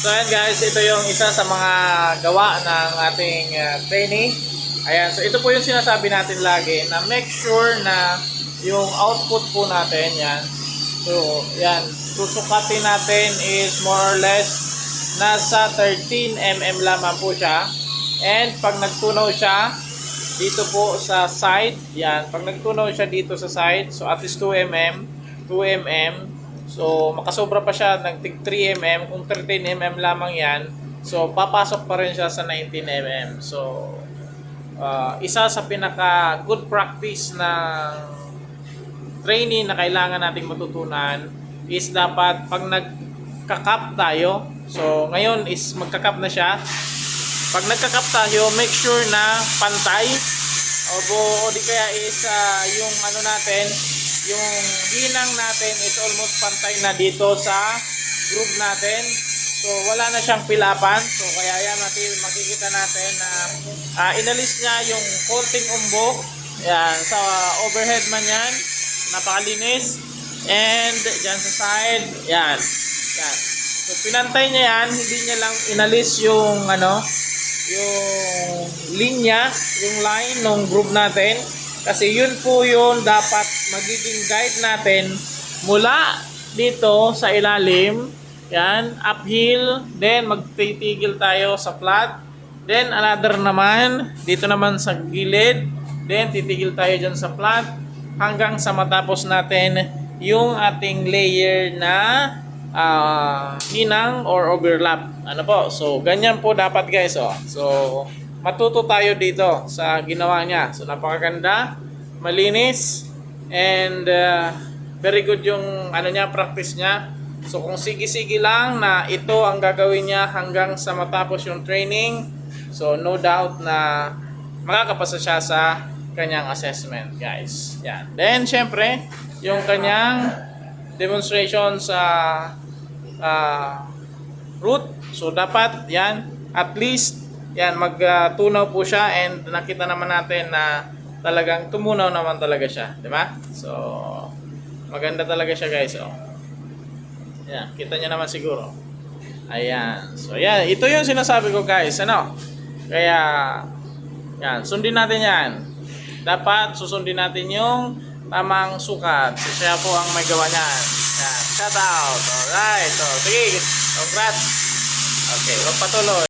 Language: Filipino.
So ayan guys, ito yung isa sa mga gawa ng ating trainee. Ayan, so ito po yung sinasabi natin lagi na make sure na yung output po natin yan. So yan, susukatin natin is more or less nasa 13 mm lamang po siya. And pag nagtunaw siya dito po sa side, yan, pag nagtunaw siya dito sa side, so at least 2 mm. So makasobra pa siya ng 3 mm, kung 13 mm lamang yan, so papasok pa rin siya sa 19 mm. So isa sa pinaka good practice ng trainee na kailangan nating matutunan is dapat pag nagka-cup tayo, so ngayon is magka-cup na siya. Pag nagka-cup tayo, make sure na pantay o di kaya is yung ano natin, yung hinang natin is almost pantay na dito sa groove natin. So wala na siyang pilapan. So kaya yan natin makikita natin na inalis niya yung konting umbok. Yan, sa overhead man yan, napakalinis. And dyan sa side, yan. Yan. So pinantay niya yan, hindi niya lang inalis yung ano, yung linya, yung line ng groove natin. Kasi yun po yun dapat magiging guide natin mula dito sa ilalim, yan, uphill, then magtitigil tayo sa flat, then another naman, dito naman sa gilid, then titigil tayo dyan sa flat, hanggang sa matapos natin yung ating layer na hinang or overlap. Ano po? So, ganyan po dapat guys. Oh. So, matuto tayo dito sa ginawa niya. So, napakaganda, malinis, and very good yung ano niya, practice niya. So, kung sige-sige lang na ito ang gagawin niya hanggang sa matapos yung training, so no doubt na makakapasa siya sa kanyang assessment, guys. Yan. Then, syempre, yung kanyang demonstration sa root. So, dapat yan, at least yan, magtunaw po siya, and nakita naman natin na talagang tumunaw naman talaga siya, di ba? So, maganda talaga siya guys. Oh. Yan, kita niyo naman siguro. Ayan. So, yan, ito yung sinasabi ko guys, ano? Kaya yan, sundin natin yan. Dapat susundin natin yung tamang sukat. So, siya po ang may gawa niyan. Yan, shout out. Alright. So, sige, congrats. Okay, magpatuloy.